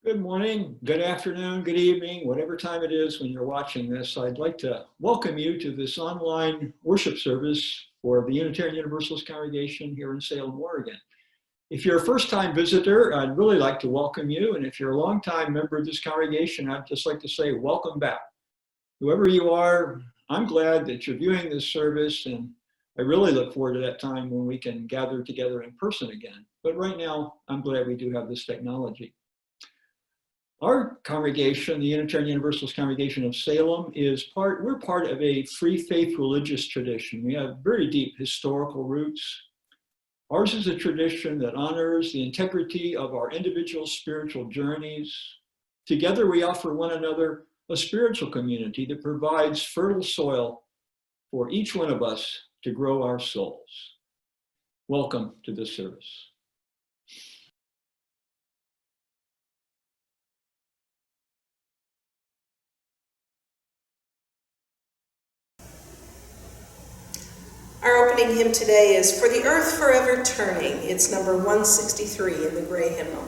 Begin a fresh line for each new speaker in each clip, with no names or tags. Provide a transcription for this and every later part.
Good morning, good afternoon, good evening, whatever time it is when you're watching this. I'd like to welcome you to this online worship service for the Unitarian Universalist congregation here in Salem, Oregon. If you're a first-time visitor, I'd really like to welcome you. And if you're a long-time member of this congregation, I'd just like to say welcome back. Whoever you are, I'm glad that you're viewing this service, and I really look forward to that time when we can gather together in person again. But right now, I'm glad we do have this technology. Our congregation, the Unitarian Universalist congregation of Salem, we're part of a free faith religious tradition. We have very deep historical roots. Ours is a tradition that honors the integrity of our individual spiritual journeys. Together, we offer one another a spiritual community that provides fertile soil for each one of us to grow our souls. Welcome to this service.
Our opening hymn today is For the Earth Forever Turning. It's number 163 in the Gray Hymnal.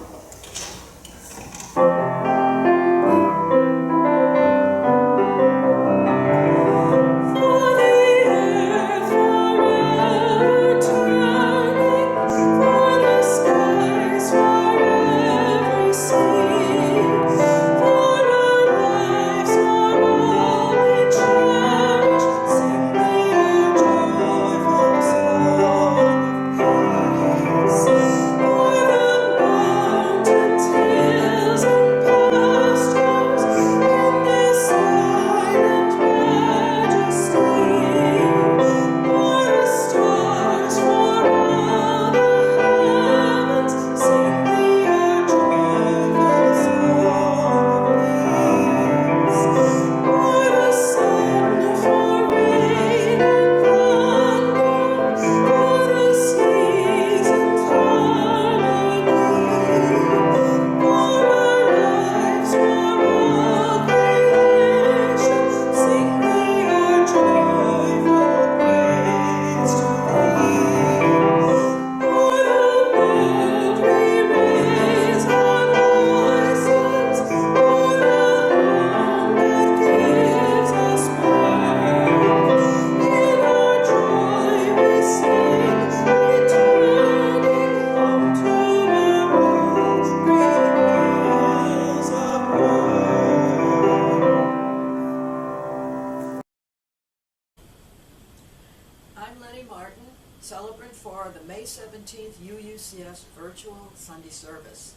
Celebrant for the May 17th UUCS virtual Sunday service.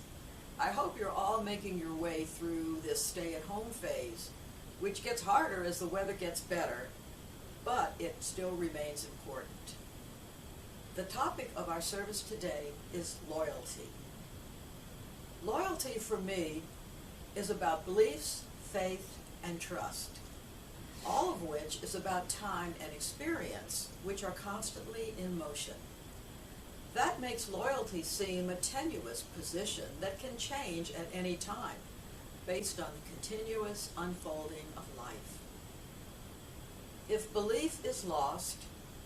I hope you're all making your way through this stay-at-home phase, which gets harder as the weather gets better, but it still remains important. The topic of our service today is loyalty. Loyalty for me is about beliefs, faith, and trust, all of which is about time and experience, which are constantly in motion. That makes loyalty seem a tenuous position that can change at any time, based on the continuous unfolding of life. If belief is lost,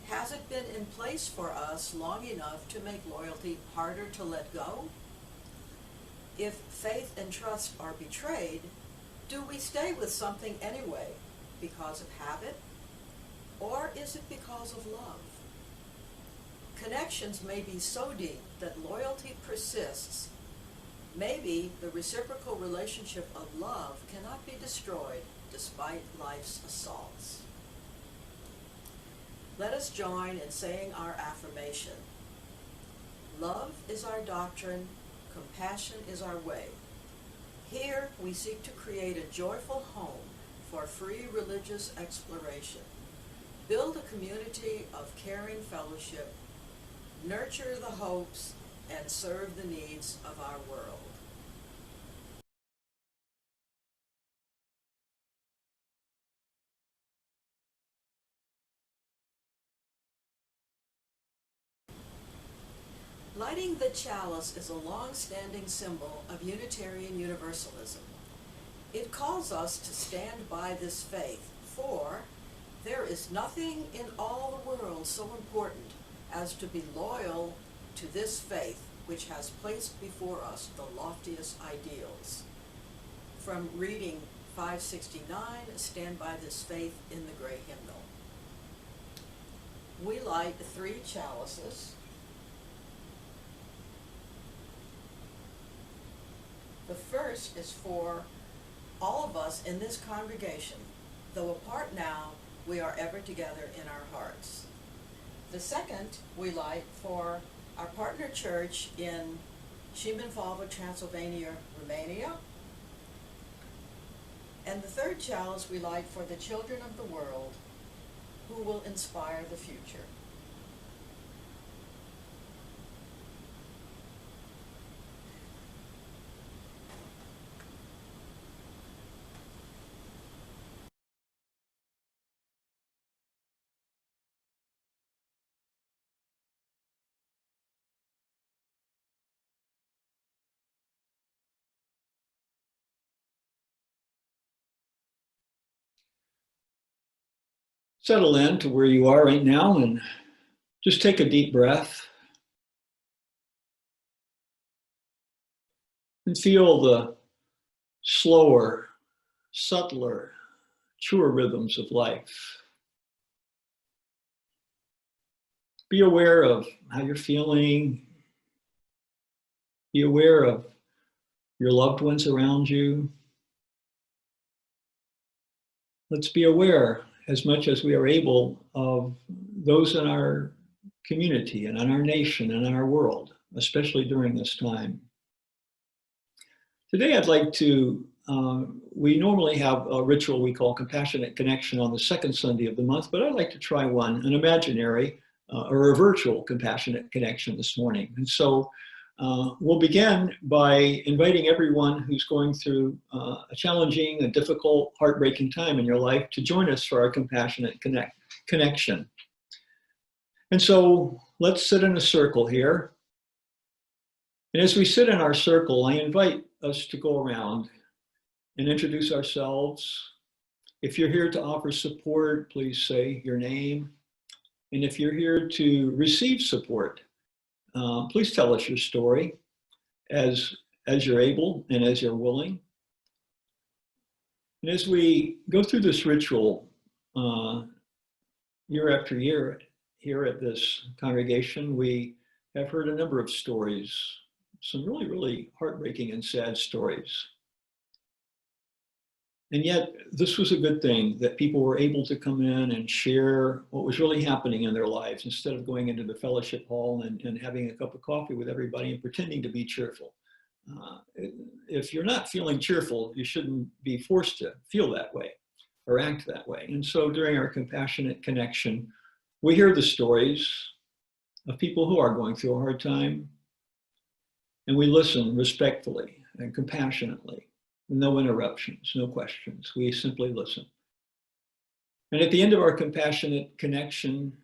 has it been in place for us long enough to make loyalty harder to let go? If faith and trust are betrayed, do we stay with something anyway? Because of habit, or is it because of love? Connections may be so deep that loyalty persists. Maybe the reciprocal relationship of love cannot be destroyed despite life's assaults. Let us join in saying our affirmation. Love is our doctrine, compassion is our way. Here we seek to create a joyful home for free religious exploration, build a community of caring fellowship, nurture the hopes, and serve the needs of our world. Lighting the chalice is a long-standing symbol of Unitarian Universalism. It calls us to stand by this faith, for there is nothing in all the world so important as to be loyal to this faith which has placed before us the loftiest ideals. from reading 569, Stand by This Faith in the Gray Hymnal. We light 3 chalices. The first is for all of us in this congregation. Though apart now, we are ever together in our hearts. The second we light for our partner church in Simenvalva, Transylvania, Romania. And the third chalice we light for the children of the world who will inspire the future.
Settle in to where you are right now and just take a deep breath and feel the slower, subtler, truer rhythms of life. Be aware of how you're feeling. Be aware of your loved ones around you. Let's be aware, as much as we are able, of those in our community and in our nation and in our world, especially during this time. Today I'd like to, we normally have a ritual we call Compassionate Connection on the second Sunday of the month, but I'd like to try one, an imaginary or a virtual Compassionate Connection this morning. And so we'll begin by inviting everyone who's going through a challenging, a difficult, heartbreaking time in your life to join us for our Compassionate Connection. And so let's sit in a circle here. And as we sit in our circle, I invite us to go around and introduce ourselves. If you're here to offer support, please say your name. And if you're here to receive support, please tell us your story as you're able and as you're willing. And as we go through this ritual year after year here at this congregation, we have heard a number of stories, some really, really heartbreaking and sad stories. And yet, this was a good thing that people were able to come in and share what was really happening in their lives instead of going into the fellowship hall and having a cup of coffee with everybody and pretending to be cheerful. If you're not feeling cheerful, you shouldn't be forced to feel that way or act that way. And so during our Compassionate Connection, we hear the stories of people who are going through a hard time, and we listen respectfully and compassionately. No interruptions, no questions. We simply listen. And at the end of our Compassionate Connection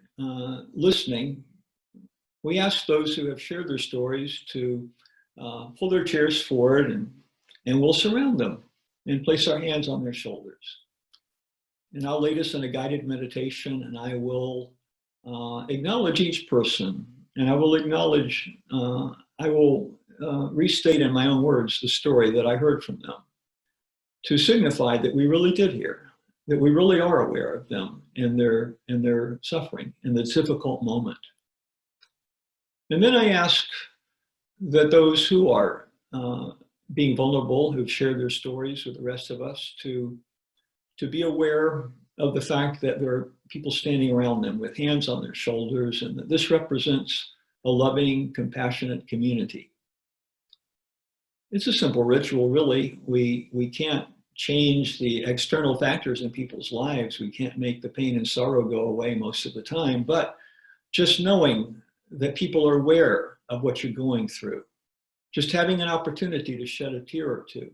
listening, we ask those who have shared their stories to pull their chairs forward, and we'll surround them and place our hands on their shoulders. And I'll lead us in a guided meditation, and I will acknowledge each person, and I will acknowledge, I will restate in my own words the story that I heard from them, to signify that we really did hear, that we really are aware of them and their suffering in this difficult moment. And then I ask that those who are being vulnerable, who've shared their stories with the rest of us, to be aware of the fact that there are people standing around them with hands on their shoulders, and that this represents a loving, compassionate community. It's a simple ritual, really. We can't change the external factors in people's lives. We can't make the pain and sorrow go away most of the time, but just knowing that people are aware of what you're going through, just having an opportunity to shed a tear or two,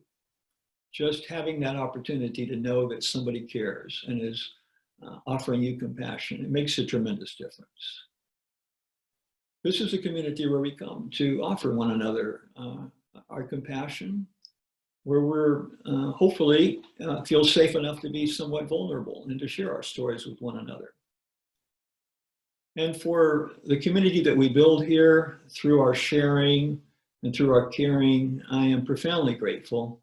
just having that opportunity to know that somebody cares and is offering you compassion, it makes a tremendous difference. This is a community where we come to offer one another our compassion, where we're hopefully feel safe enough to be somewhat vulnerable and to share our stories with one another. And for the community that we build here through our sharing and through our caring, I am profoundly grateful.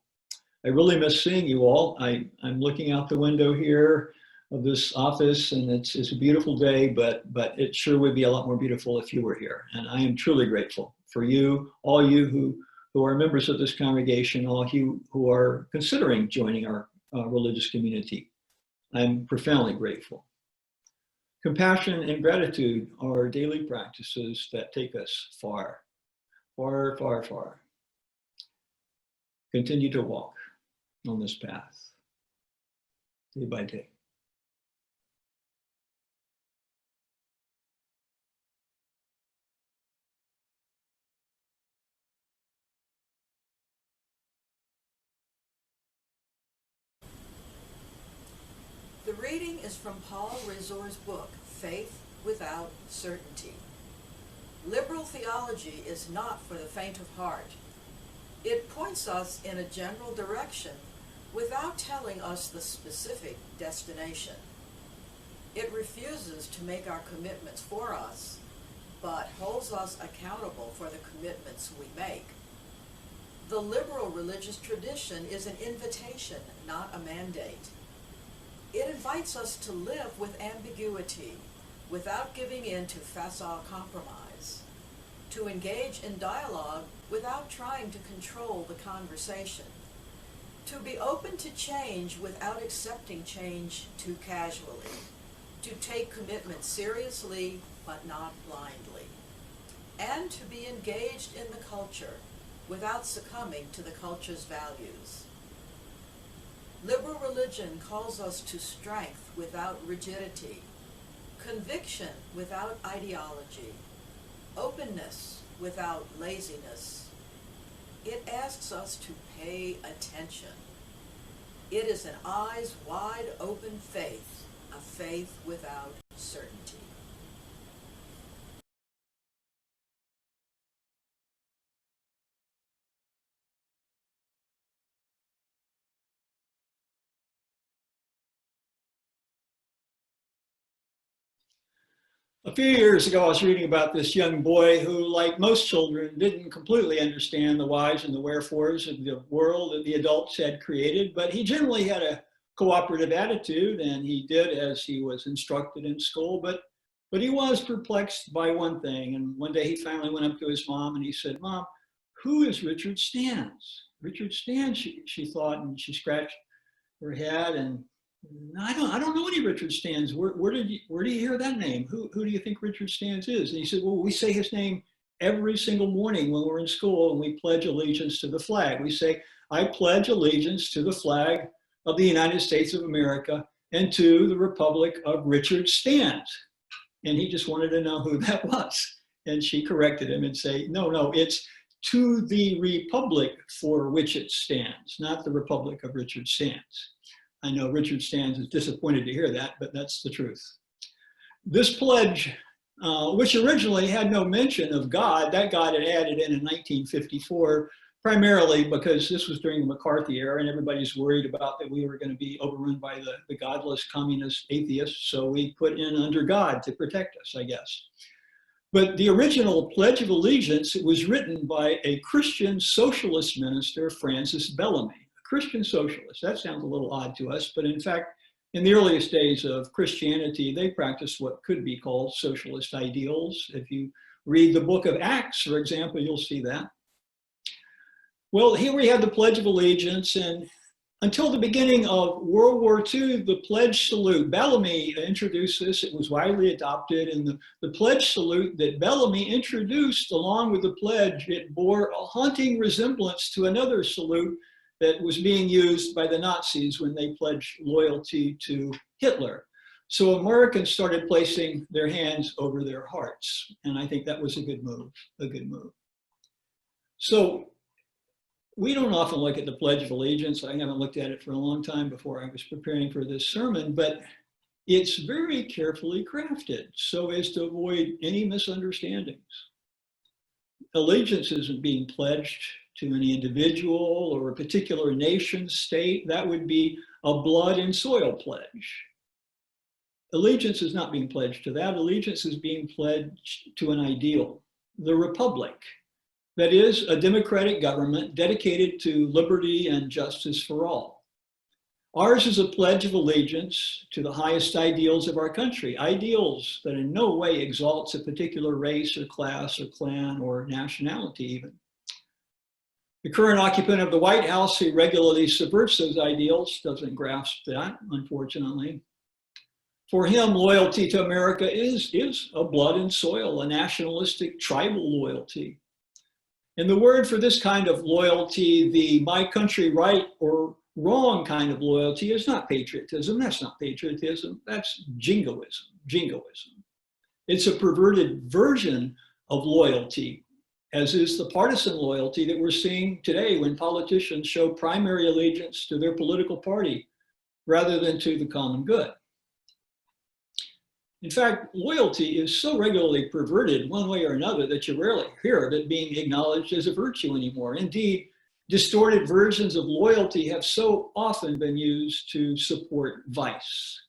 I really miss seeing you all. I'm looking out the window here of this office, and it's a beautiful day, but it sure would be a lot more beautiful if you were here. And I am truly grateful for you, all you who are members of this congregation, all you who are considering joining our religious community. I'm profoundly grateful. Compassion and gratitude are daily practices that take us far, far, far, far. Continue to walk on this path, day by day.
The reading is from Paul Rezor's book, Faith Without Certainty. Liberal theology is not for the faint of heart. It points us in a general direction without telling us the specific destination. It refuses to make our commitments for us, but holds us accountable for the commitments we make. The liberal religious tradition is an invitation, not a mandate. It invites us to live with ambiguity without giving in to facile compromise, to engage in dialogue without trying to control the conversation, to be open to change without accepting change too casually, to take commitment seriously but not blindly, and to be engaged in the culture without succumbing to the culture's values. Liberal religion calls us to strength without rigidity, conviction without ideology, openness without laziness. It asks us to pay attention. It is an eyes wide open faith, a faith without certainty.
A few years ago, I was reading about this young boy who, like most children, didn't completely understand the whys and the wherefores of the world that the adults had created, but he generally had a cooperative attitude and he did as he was instructed in school, but he was perplexed by one thing. And one day he finally went up to his mom and he said, "Mom, who is Richard Stans?" Richard Stans, she thought, and she scratched her head and I don't know any Richard Stans. Where do you hear that name? Who do you think Richard Stans is? And he said, well, we say his name every single morning when we're in school and we pledge allegiance to the flag. We say, I pledge allegiance to the flag of the United States of America and to the Republic of Richard Stans. And he just wanted to know who that was. And she corrected him and say, no, it's to the Republic for which it stands, not the Republic of Richard Stans. I know Richard Stans is disappointed to hear that, but that's the truth. This pledge, which originally had no mention of God, that God had added in 1954, primarily because this was during the McCarthy era and everybody's worried about that we were going to be overrun by the godless communist atheists. So we put in under God to protect us, I guess. But the original Pledge of Allegiance was written by a Christian socialist minister, Francis Bellamy. Christian socialist. That sounds a little odd to us, but in fact, in the earliest days of Christianity, they practiced what could be called socialist ideals. If you read the book of Acts, for example, you'll see that. Well, here we have the Pledge of Allegiance, and until the beginning of World War II, the Pledge Salute, Bellamy introduced this, it was widely adopted, and the Pledge Salute that Bellamy introduced along with the pledge, it bore a haunting resemblance to another salute that was being used by the Nazis when they pledged loyalty to Hitler. So Americans started placing their hands over their hearts. And I think that was a good move. So we don't often look at the Pledge of Allegiance. I haven't looked at it for a long time before I was preparing for this sermon, but it's very carefully crafted so as to avoid any misunderstandings. Allegiance isn't being pledged to any individual or a particular nation state. That would be a blood and soil pledge. Allegiance is not being pledged to that. Allegiance is being pledged to an ideal, the Republic, That is, a democratic government dedicated to liberty and justice for all. Ours is a pledge of allegiance to the highest ideals of our country, ideals that in no way exalts a particular race or class or clan or nationality even. The current occupant of the White House, who regularly subverts those ideals, doesn't grasp that, unfortunately. For him, loyalty to America is a blood and soil, a nationalistic tribal loyalty. And the word for this kind of loyalty, the my country right or wrong kind of loyalty, is not patriotism. That's not patriotism. That's jingoism. It's a perverted version of loyalty, as is the partisan loyalty that we're seeing today when politicians show primary allegiance to their political party rather than to the common good. In fact, loyalty is so regularly perverted one way or another that you rarely hear of it being acknowledged as a virtue anymore. Indeed, distorted versions of loyalty have so often been used to support vice.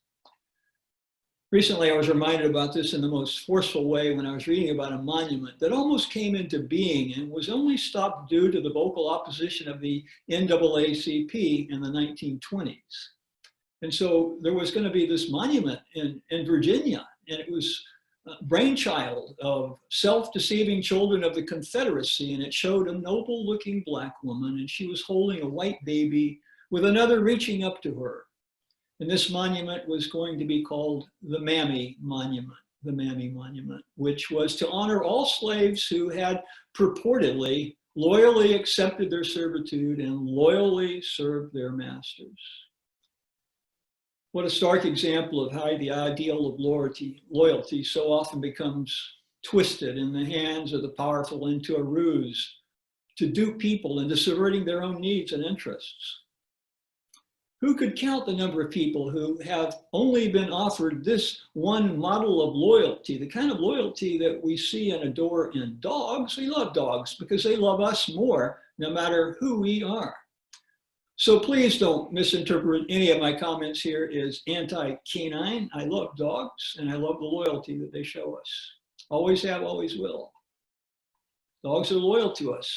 Recently, I was reminded about this in the most forceful way when I was reading about a monument that almost came into being and was only stopped due to the vocal opposition of the NAACP in the 1920s. And so there was going to be this monument in Virginia, and it was a brainchild of self-deceiving children of the Confederacy, and it showed a noble-looking Black woman, and she was holding a white baby with another reaching up to her. And this monument was going to be called the Mammy Monument, which was to honor all slaves who had purportedly loyally accepted their servitude and loyally served their masters. What a stark example of how the ideal of loyalty so often becomes twisted in the hands of the powerful into a ruse to dupe people into subverting their own needs and interests. Who could count the number of people who have only been offered this one model of loyalty, the kind of loyalty that we see and adore in dogs? We love dogs because they love us more, no matter who we are. So please don't misinterpret any of my comments here as anti-canine. I love dogs and I love the loyalty that they show us. Always have, always will. Dogs are loyal to us,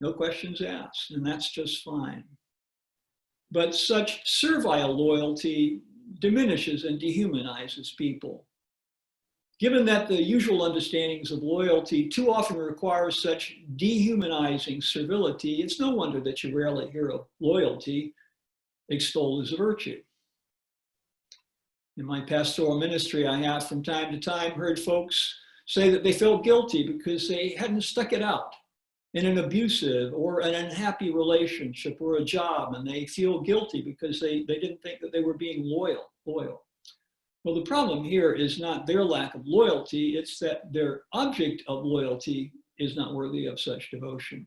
no questions asked, and that's just fine. But such servile loyalty diminishes and dehumanizes people. Given that the usual understandings of loyalty too often require such dehumanizing servility, it's no wonder that you rarely hear of loyalty extolled as a virtue. In my pastoral ministry, I have from time to time heard folks say that they felt guilty because they hadn't stuck it out in an abusive or an unhappy relationship or a job, and they feel guilty because they didn't think that they were being loyal. Well, the problem here is not their lack of loyalty, it's that their object of loyalty is not worthy of such devotion.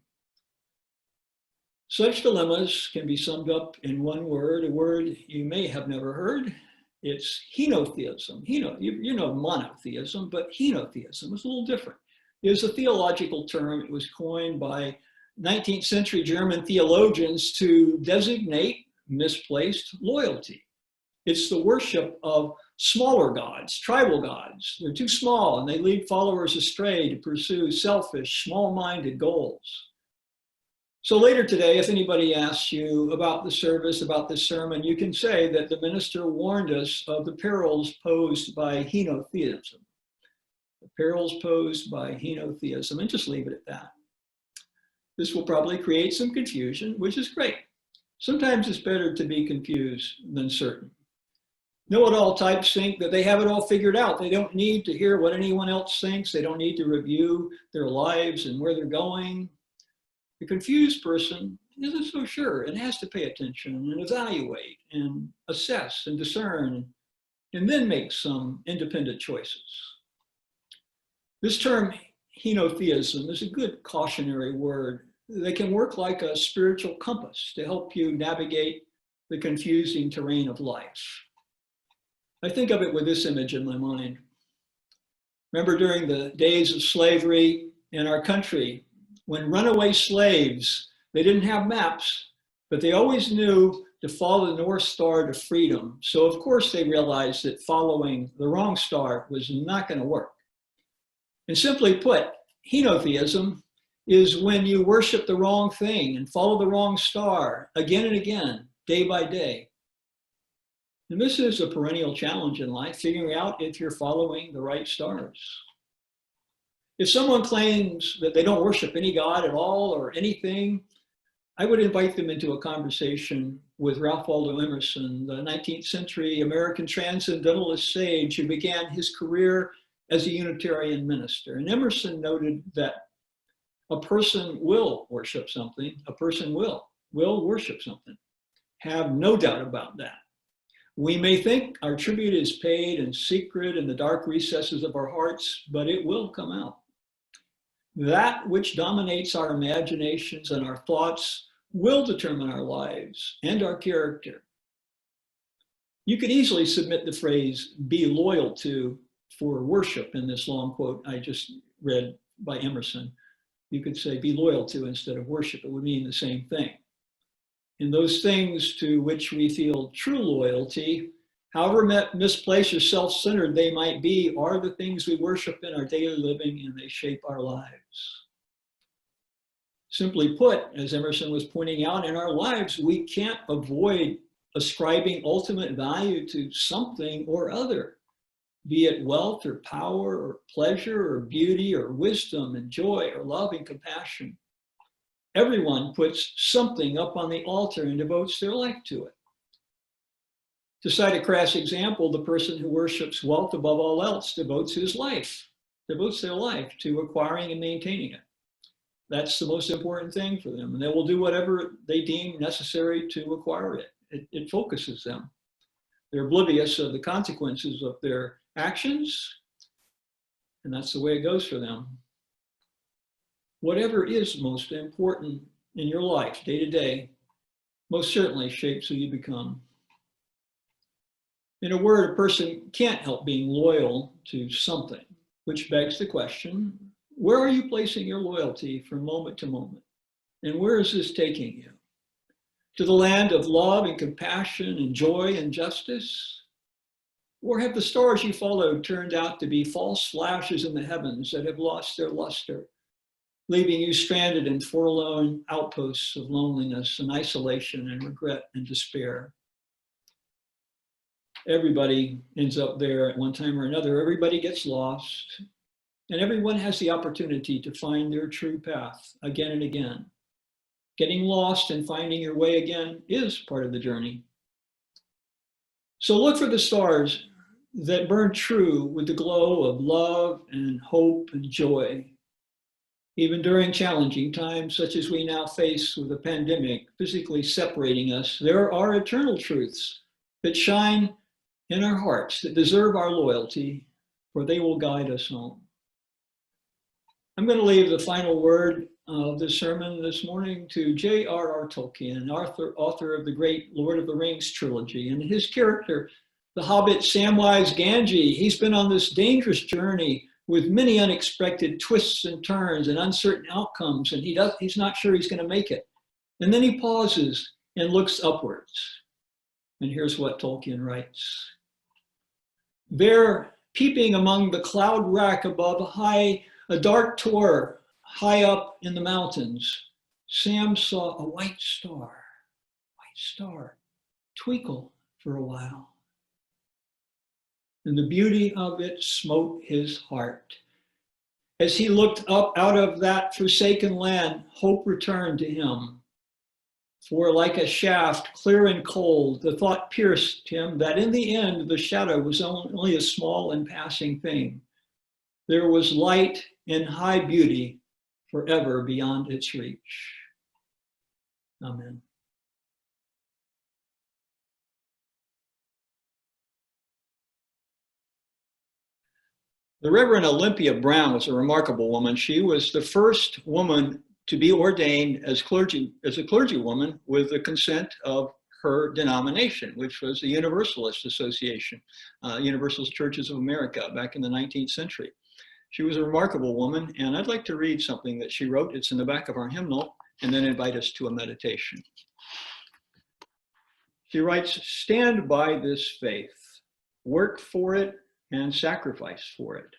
Such dilemmas can be summed up in one word, a word you may have never heard. It's henotheism. You know monotheism, but henotheism is a little different. It is a theological term. It was coined by 19th century German theologians to designate misplaced loyalty. It's the worship of smaller gods, tribal gods. They're too small and they lead followers astray to pursue selfish, small-minded goals. So later today, if anybody asks you about the service, about this sermon, you can say that the minister warned us of the perils posed by henotheism. The perils posed by henotheism, and just leave it at that. This will probably create some confusion, which is great. Sometimes it's better to be confused than certain. Know-it-all types think that they have it all figured out. They don't need to hear what anyone else thinks. They don't need to review their lives and where they're going. The confused person isn't so sure and has to pay attention and evaluate and assess and discern and then make some independent choices. This term, henotheism, is a good cautionary word. They can work like a spiritual compass to help you navigate the confusing terrain of life. I think of it with this image in my mind. Remember during the days of slavery in our country, when runaway slaves, they didn't have maps, but they always knew to follow the North Star to freedom. So of course they realized that following the wrong star was not going to work. And simply put, henotheism is when you worship the wrong thing and follow the wrong star again and again, day by day. And this is a perennial challenge in life, figuring out if you're following the right stars. If someone claims that they don't worship any God at all or anything, I would invite them into a conversation with Ralph Waldo Emerson, the 19th century American transcendentalist sage who began his career as a Unitarian minister. And Emerson noted that a person will worship something, a person will worship something. Have no doubt about that. We may think our tribute is paid in secret in the dark recesses of our hearts, but it will come out. That which dominates our imaginations and our thoughts will determine our lives and our character. You could easily submit the phrase, be loyal to, for worship in this long quote I just read by Emerson. You could say be loyal to instead of worship. It would mean the same thing. And those things to which we feel true loyalty, however misplaced or self-centered they might be, are the things we worship in our daily living, and they shape our lives. Simply put, as Emerson was pointing out, in our lives, we can't avoid ascribing ultimate value to something or other, be it wealth or power or pleasure or beauty or wisdom and joy or love and compassion. Everyone puts something up on the altar and devotes their life to it. To cite a crass example, the person who worships wealth above all else devotes their life to acquiring and maintaining it. That's the most important thing for them, and they will do whatever they deem necessary to acquire it. It focuses them. They're oblivious of the consequences of their actions, and that's the way it goes for them. Whatever is most important in your life, day to day, most certainly shapes who you become. In a word, a person can't help being loyal to something, which begs the question, where are you placing your loyalty from moment to moment? And where is this taking you? To the land of love and compassion and joy and justice? Or have the stars you followed turned out to be false flashes in the heavens that have lost their luster, leaving you stranded in forlorn outposts of loneliness and isolation and regret and despair? Everybody ends up there at one time or another. Everybody gets lost, and everyone has the opportunity to find their true path again and again. Getting lost and finding your way again is part of the journey. So look for the stars that burn true with the glow of love and hope and joy. Even during challenging times such as we now face with the pandemic physically separating us, there are eternal truths that shine in our hearts that deserve our loyalty, for they will guide us home. I'm going to leave the final word of the sermon this morning to J.R.R. Tolkien, author of the great Lord of the Rings trilogy, and his character, the hobbit Samwise Gamgee. He's been on this dangerous journey with many unexpected twists and turns and uncertain outcomes, and he's not sure he's going to make it. And then he pauses and looks upwards. And here's what Tolkien writes. There, peeping among the cloud rack above a dark tor high up in the mountains, Sam saw a white star, twinkle for a while. And the beauty of it smote his heart. As he looked up out of that forsaken land, hope returned to him. For like a shaft, clear and cold, the thought pierced him that in the end, the shadow was only a small and passing thing. There was light and high beauty forever beyond its reach. Amen. The Reverend Olympia Brown was a remarkable woman. She was the first woman to be ordained as a clergywoman with the consent of her denomination, which was the Universalist Association, Universalist Churches of America back in the 19th century. She was a remarkable woman, and I'd like to read something that she wrote. It's in the back of our hymnal, and then invite us to a meditation. She writes, "Stand by this faith, work for it, and sacrifice for it.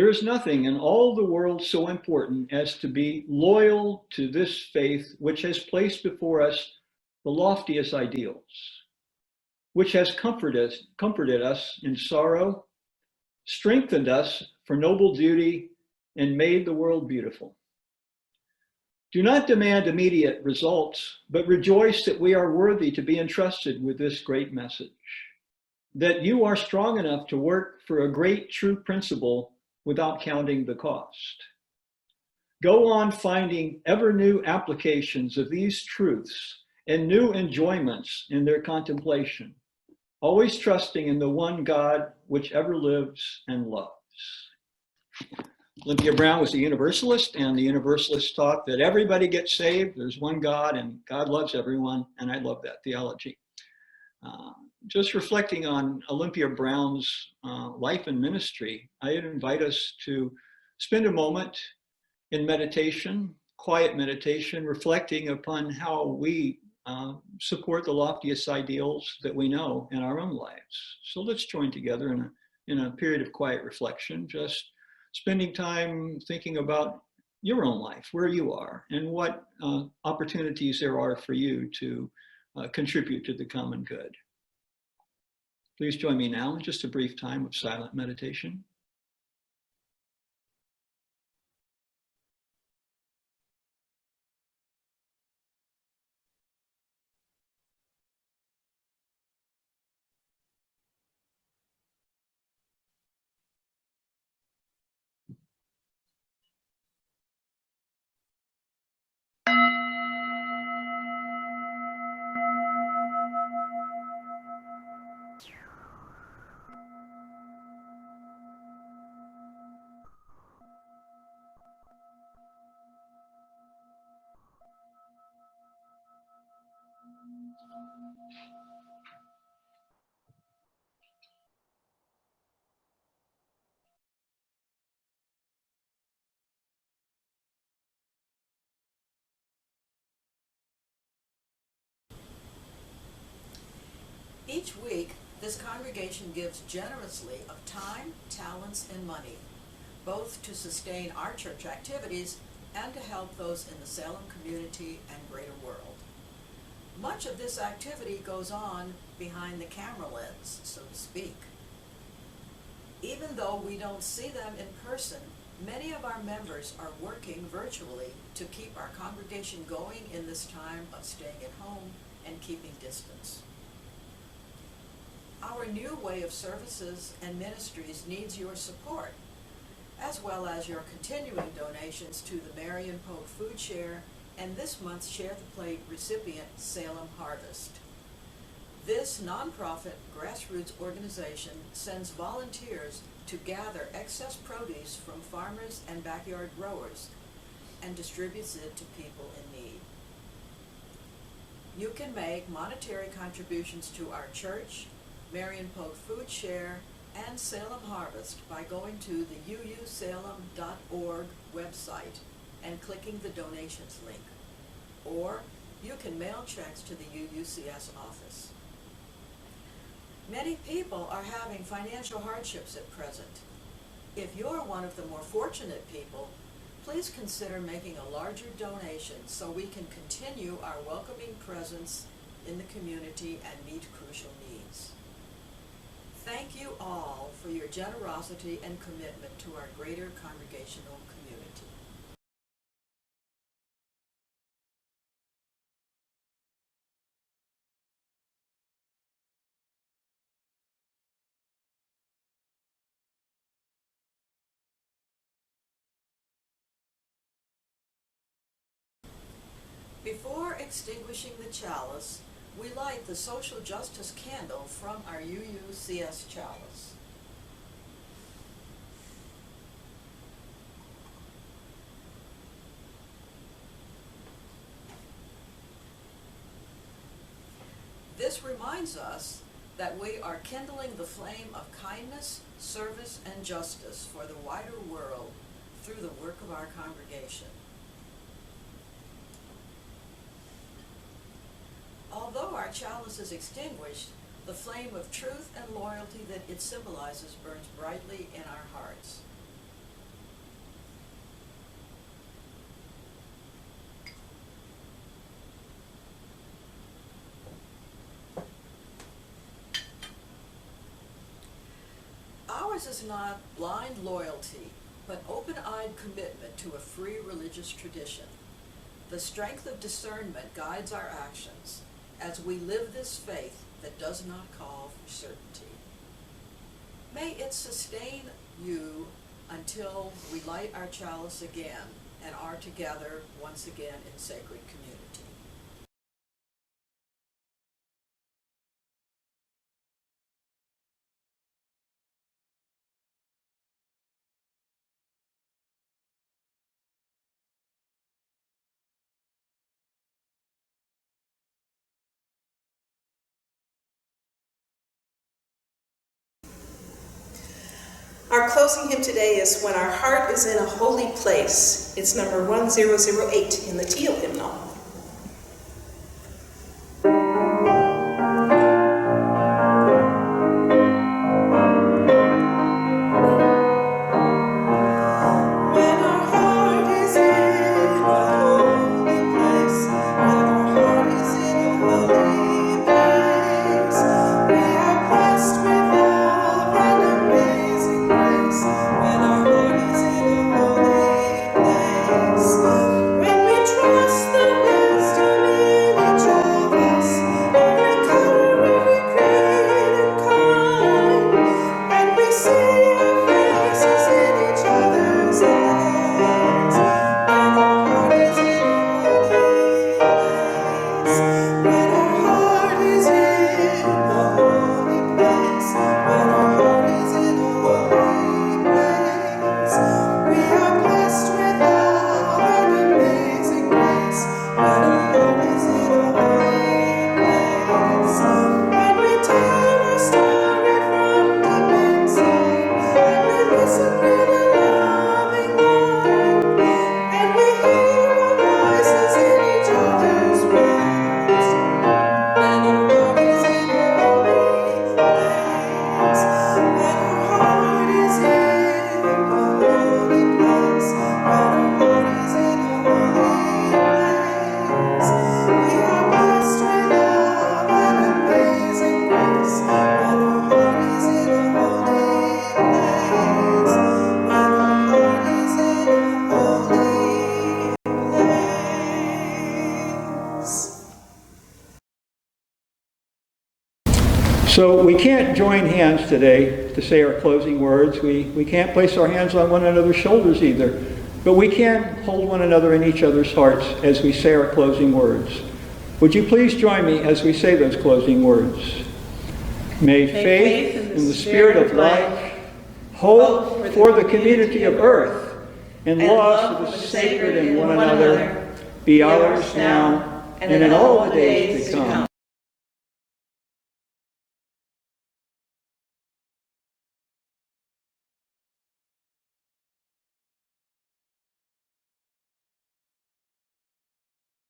There is nothing in all the world so important as to be loyal to this faith which has placed before us the loftiest ideals, which has comforted us in sorrow, strengthened us for noble duty, and made the world beautiful. Do not demand immediate results, but rejoice that we are worthy to be entrusted with this great message, that you are strong enough to work for a great true principle without counting the cost. Go on finding ever new applications of these truths and new enjoyments in their contemplation, always trusting in the one God which ever lives and loves. Olympia Brown was a Universalist, and the Universalist taught that everybody gets saved, there's one God, and God loves everyone, and I love that theology. Just reflecting on Olympia Brown's life and ministry, I'd invite us to spend a moment in meditation, quiet meditation, reflecting upon how we support the loftiest ideals that we know in our own lives. So let's join together in a period of quiet reflection, just spending time thinking about your own life, where you are, and what opportunities there are for you to contribute to the common good. Please join me now in just a brief time of silent meditation.
Each week, this congregation gives generously of time, talents, and money, both to sustain our church activities and to help those in the Salem community and greater world. Much of this activity goes on behind the camera lens, so to speak. Even though we don't see them in person, many of our members are working virtually to keep our congregation going in this time of staying at home and keeping distance. Our new way of services and ministries needs your support, as well as your continuing donations to the Marion Polk Food Share and this month's Share the Plate recipient, Salem Harvest. This nonprofit grassroots organization sends volunteers to gather excess produce from farmers and backyard growers and distributes it to people in need. You can make monetary contributions to our church, Marion Polk Food Share, and Salem Harvest by going to the UUCsalem.org website and clicking the donations link. Or you can mail checks to the UUCS office. Many people are having financial hardships at present. If you're one of the more fortunate people, please consider making a larger donation so we can continue our welcoming presence in the community and meet crucial needs. Thank you all for your generosity and commitment to our greater congregational community. Before extinguishing the chalice, we light the social justice candle from our UUCS chalice. This reminds us that we are kindling the flame of kindness, service, and justice for the wider world through the work of our congregation. Although our chalice is extinguished, the flame of truth and loyalty that it symbolizes burns brightly in our hearts. Ours is not blind loyalty, but open-eyed commitment to a free religious tradition. The strength of discernment guides our actions as we live this faith that does not call for certainty. May it sustain you until we light our chalice again and are together once again in sacred community.
Our closing hymn today is When Our Heart is in a Holy Place. It's number 1008 in the teal hymnal.
So we can't join hands today to say our closing words. We can't place our hands on one another's shoulders either. But we can hold one another in each other's hearts as we say our closing words. Would you please join me as we say those closing words? May faith in the Spirit of life, hope for the community of earth, and love for the sacred in one another be ours now and in all the days to come.